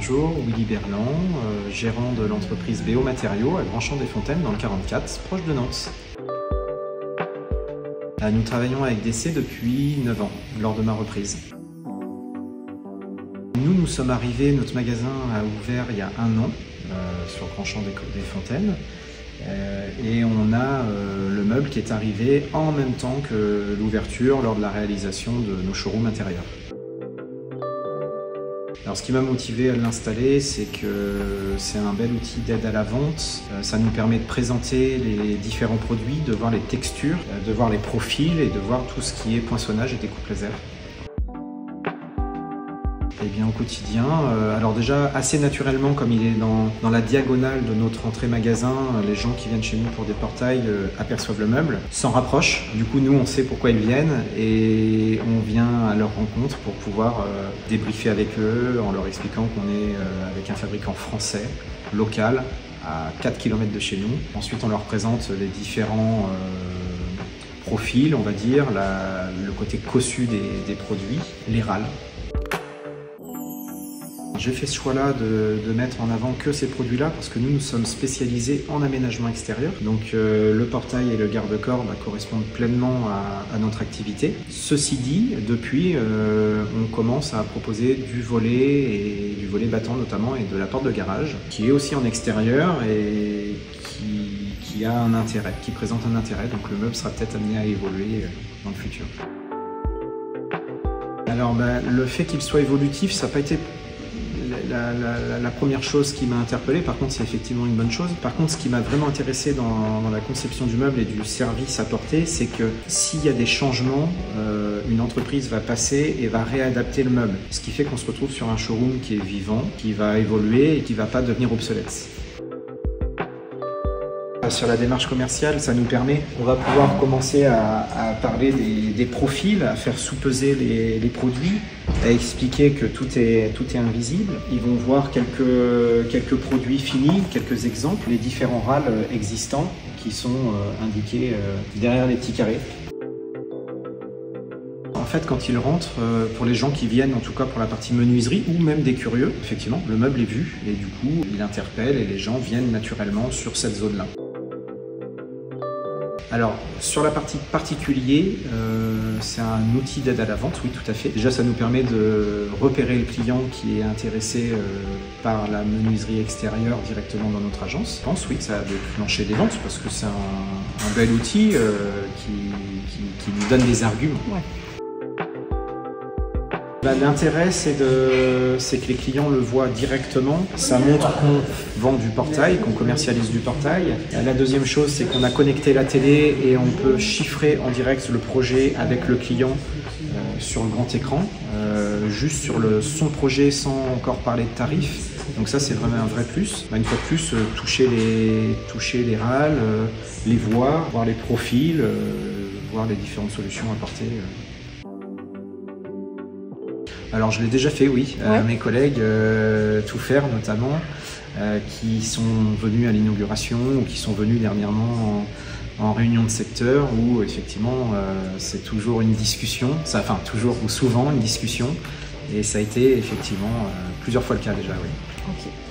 Bonjour, Willy Berland, gérant de l'entreprise BO Matériaux à Grandchamp-des-Fontaines dans le 44, proche de Nantes. Nous travaillons avec DC depuis 9 ans, lors de ma reprise. Nous sommes arrivés, notre magasin a ouvert il y a 1 an sur Grandchamp-des-Fontaines et on a le meuble qui est arrivé en même temps que l'ouverture lors de la réalisation de nos showrooms intérieurs. Alors, ce qui m'a motivé à l'installer, c'est que c'est un bel outil d'aide à la vente. Ça nous permet de présenter les différents produits, de voir les textures, de voir les profils et de voir tout ce qui est poinçonnage et découpe laser. Et bien au quotidien, alors déjà assez naturellement, comme il est dans la diagonale de notre entrée magasin, les gens qui viennent chez nous pour des portails aperçoivent le meuble, s'en rapprochent. Du coup, nous, on sait pourquoi ils viennent et on vient à leur rencontre pour pouvoir débriefer avec eux en leur expliquant qu'on est avec un fabricant français, local, à 4 km de chez nous. Ensuite, on leur présente les différents profils, on va dire, le côté cossu des produits, les râles. J'ai fait ce choix-là de mettre en avant que ces produits-là parce que nous sommes spécialisés en aménagement extérieur. Donc le portail et le garde-corps correspondent pleinement à notre activité. Ceci dit, depuis, on commence à proposer du volet et du volet battant notamment et de la porte de garage qui est aussi en extérieur et qui a un intérêt, qui présente un intérêt. Donc le meuble sera peut-être amené à évoluer dans le futur. Alors le fait qu'il soit évolutif, ça n'a pas été la première chose qui m'a interpellé. Par contre, c'est effectivement une bonne chose. Par contre, ce qui m'a vraiment intéressé dans la conception du meuble et du service apporté, c'est que s'il y a des changements, une entreprise va passer et va réadapter le meuble. Ce qui fait qu'on se retrouve sur un showroom qui est vivant, qui va évoluer et qui ne va pas devenir obsolète. Sur la démarche commerciale, ça nous permet, on va pouvoir commencer à parler des profils, à faire sous-peser les produits, à expliquer que tout est invisible. Ils vont voir quelques produits finis, quelques exemples, les différents râles existants qui sont indiqués derrière les petits carrés. En fait, quand ils rentrent, pour les gens qui viennent, en tout cas pour la partie menuiserie, ou même des curieux, effectivement, le meuble est vu et du coup, il interpelle et les gens viennent naturellement sur cette zone-là. Alors, sur la partie particulier, c'est un outil d'aide à la vente, oui, tout à fait. Déjà, ça nous permet de repérer le client qui est intéressé par la menuiserie extérieure directement dans notre agence. Je pense, oui, que ça a déclenché des ventes parce que c'est un bel outil qui nous donne des arguments. Ouais. L'intérêt, c'est que les clients le voient directement. Ça montre qu'on vend du portail, qu'on commercialise du portail. La deuxième chose, c'est qu'on a connecté la télé et on peut chiffrer en direct le projet avec le client sur le grand écran, juste sur son projet sans encore parler de tarifs. Donc ça, c'est vraiment un vrai plus. Une fois de plus, toucher les râles, les voir les profils, voir les différentes solutions apportées. Alors je l'ai déjà fait, oui, ouais. Mes collègues, tout faire notamment, qui sont venus à l'inauguration ou qui sont venus dernièrement en réunion de secteur où effectivement c'est toujours une discussion, enfin toujours ou souvent une discussion et ça a été effectivement plusieurs fois le cas déjà, oui. Okay.